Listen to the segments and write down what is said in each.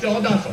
1400।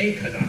1000।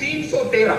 313।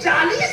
40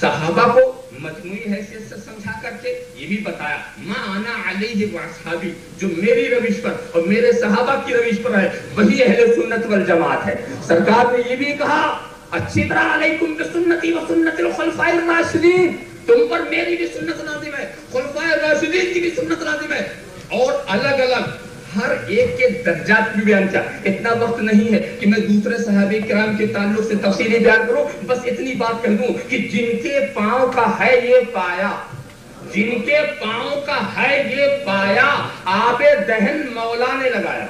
صحابہ کو مجموعی حیثیت سے سمجھا کر کے یہ بھی بتایا ما انا علیہ واصحابی، جو میری روش پر اور میرے صحابہ کی روش پر ہے وہی اہل سنت والجماعت ہے۔ سرکار نے یہ بھی کہا اچھی طرح علیکم بسنتی و سنت الخلفاء الراشدین، تم پر میری بھی سنت لازم ہے، خلفاء الراشدین کی بھی سنت لازم ہے، اور الگ الگ ہر ایک کے درجات بھی بیان کیا۔ اتنا وقت نہیں ہے کہ میں دوسرے صحابہ کرام کے تعلق سے تفصیلی بیان کروں، بس اتنی بات کہہ دوں کہ جن کے پاؤں کا ہے یہ پایا، جن کے پاؤں کا ہے یہ پایا، آب دہن مولا نے لگایا،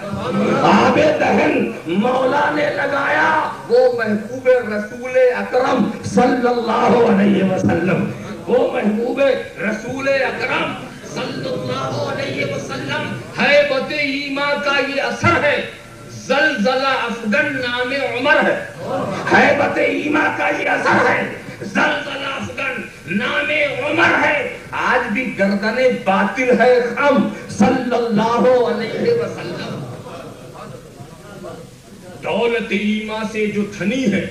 آب دہن مولا نے لگایا، وہ محبوب رسول اکرم صلی اللہ علیہ وسلم، وہ محبوب رسول اکرم صلی اللہ علیہ وسلم، ہیبت ایمان کا یہ اثر ہے، زلزلہ افغن نام عمر ہے، ہیبت ایمان کا یہ اثر ہے، زلزلہ افغن نام عمر ہے، آج بھی گردن باطل ہے خم صلی اللہ علیہ وسلم۔ دولت ایمان سے جو دھنی ہے،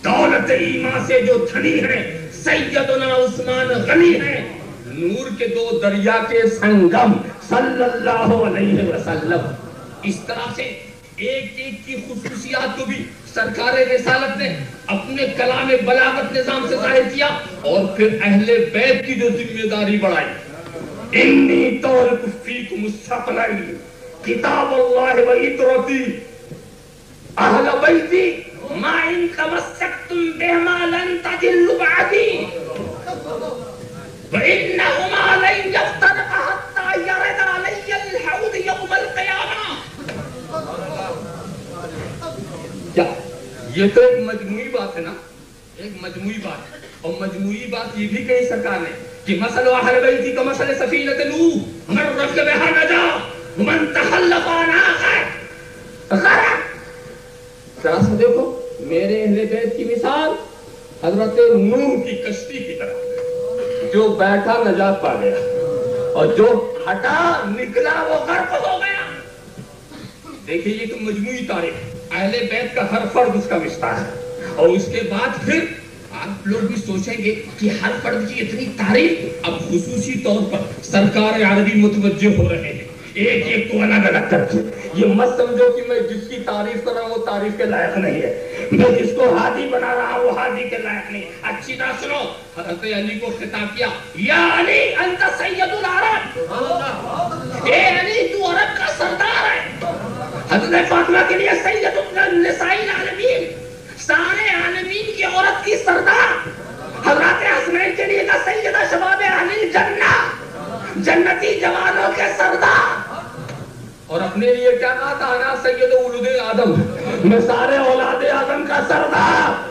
دولت ایمان سے جو دھنی ہے، سیدنا عثمان غنی ہے، نور کے دو دریا کے سنگم صلی اللہ علیہ وسلم۔ اس طرح سے ایک ایک کی خصوصیات کو بھی سرکار رسالت نے اپنے کلام بلاغت نظام سے ظاہر کیا، اور پھر اہل بیت کی جو ذمہ داری بڑھائی، انی تورک فیکم الثقلین کتاب اللہ و اطرتی اہل بیتی ما ان تمسکتم بہما لن تضلوا بعدی وَإِنَّهُمَا لَن يَفْتَرِقَا حَتَّى يَرِدَ عَلَيَّ الْحَوْضِ يَوْمَ الْقِيَامَةِ۔ کیا یہ تو ایک مجموعی بات ہے نا، ایک مجموعی بات ہے، اور مجموعی بات یہ بھی کہی سرکار نے کہ مثل اہل بیتی کمثل سفینۃ نوح من رکبها نجا ومن تخلف عنها غرق۔ ذرا سا دیکھو میرے اہل بیت کی مثال حضرت نوح کی کشتی کی طرح، جو بیٹھا نجات پا گیا اور جو ہٹا نکلا وہ غرق ہو گیا۔ دیکھیں یہ تو مجموعی تعریف، اہل بیت کا ہر فرد اس کا وستار ہے، اور اس کے بعد پھر آپ لوگ بھی سوچیں گے کہ ہر فرد کی اتنی تعریف، اب خصوصی طور پر سرکار عربی متوجہ ہو رہے ہیں ایک ایک کو الگ الگ کر کے۔ یہ مت سمجھو کہ میں جس کی تعریف کر رہا ہوں وہ تعریف کے لائق نہیں ہے، میں جس کو ہادی بنا رہا ہوں وہ ہادی کے لائق نہیں۔ اچھی طرح سنو، حضرت علی کو خطاب کیا، یا علی انت سید العرب، اے علی تو عرب کا سردار ہے۔ حضرت فاطمہ کے لیے سید النساء العالمین، سارے عالمین کی عورت کی سردار۔ حضرت حسنین کے لیے سیدہ شباب اہل الجنہ، جنتی جوانوں کے سردار۔ اور اپنے لیے کیا کہا تھا، انا سید اولاد آدم، میں سارے اولاد آدم کا سردار۔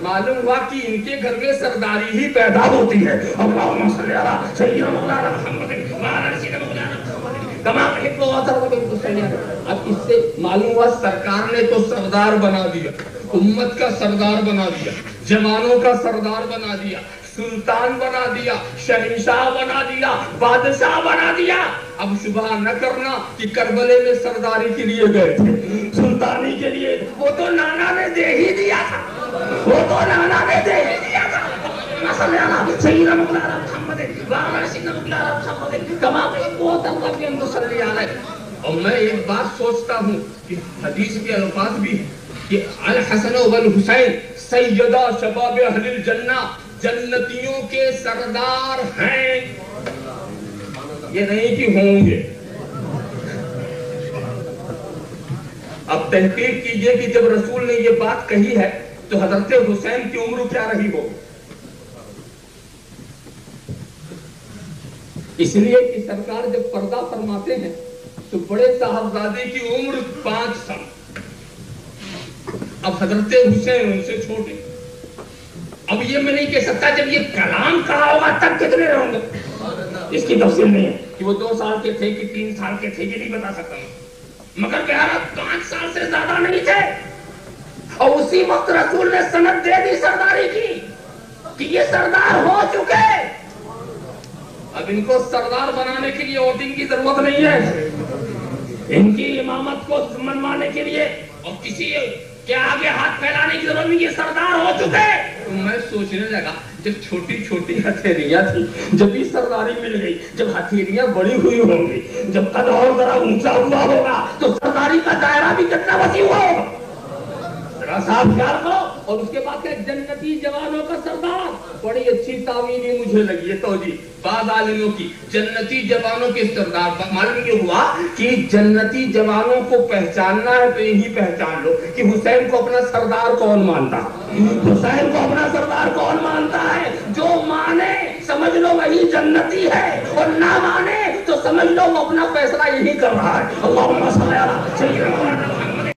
معلوم ہوا کہ ان کے گھر میں سرداری ہی پیدا ہوتی ہے۔ اللہم صلی علی سیدنا مولانا محمد وعلی سیدنا مولانا محمد کما تحب و ترضى۔ اب اس سے معلوم ہوا سرکار نے تو سردار بنا دیا، امت کا سردار بنا دیا، جوانوں کا سردار بنا دیا، سلطان بنا دیا، شہنشاہ بنا دیا، بادشاہ بنا دیا۔ اب شبہ نہ کرنا کہ کربلے میں سرداری کے لیے گئے تھے، سلطانی کے لیے، وہ تو نانا نے دے ہی دیا تھا، وہ تو نانا نے دے ہی دیا تھا۔ صلی اللہ سیدنا مولانا محمد وعلی سیدنا مولانا محمد کما تحب و ترضى ان تصلی علیہ۔ اور میں ایک بات سوچتا ہوں کہ حدیث کے الفاظ بھی کہ الحسن والحسین سیدہ شباب اہل الجنہ، جنتیوں کے سردار ہیں، یہ نہیں کہ ہوں گے۔ اب تحقیق کیجئے کہ جب رسول نے یہ بات کہی ہے تو حضرت حسین کی عمر کیا رہی ہوگی؟ اس لیے کہ سرکار جب پردہ فرماتے ہیں تو بڑے صاحبزادے کی عمر 5 سال، اب حضرت حسین ان سے چھوٹے۔ اب یہ میں نہیں کہہ سکتا جب یہ کلام کہا ہوگا تب کتنے رہوں گے، اس کی تفصیل نہیں ہے کہ وہ 2 سال کے تھے کہ 3 سال کے تھے، یہ نہیں بتا سکتا میں، مگر بہرحال 5 سال سے زیادہ نہیں تھے۔ اور اسی وقت رسول نے سند دے دی سرداری کی کہ یہ سردار ہو چکے، اب ان کو سردار بنانے کے لیے ووٹنگ کی ضرورت نہیں ہے، ان کی امامت کو منوانے کے لیے اور کسی کے آگے ہاتھ پھیلانے کی ضرورت نہیں، یہ سردار ہو چکے۔ تو میں سوچنے لگا جب چھوٹی چھوٹی ہتھیلیاں تھی، جب بھی سرداری مل گئی، جب ہتھیلیاں بڑی ہوئی ہوں گی، جب قد اور ذرا اونچا ہوا ہوگا تو سرداری کا دائرہ بھی کتنا وسیع ہوا ہوگا. ذرا صاحب خیال کرو. اور اس کے بعد جنتی جوانوں کا سردار، بڑی اچھی تعویل مجھے لگی ہے توجہ بعض عالموں کی. جنتی جوانوں کے سردار، معلوم یہ ہوا کہ جنتی جوانوں کو پہچاننا ہے تو یہی پہچان لو کہ حسین کو اپنا سردار کون مانتا. حسین کو اپنا سردار کون مانتا ہے؟ جو مانے سمجھ لو وہی جنتی ہے، اور نہ مانے تو سمجھ لو وہ اپنا فیصلہ یہی کر رہا ہے. اللہم صلی علی سیدنا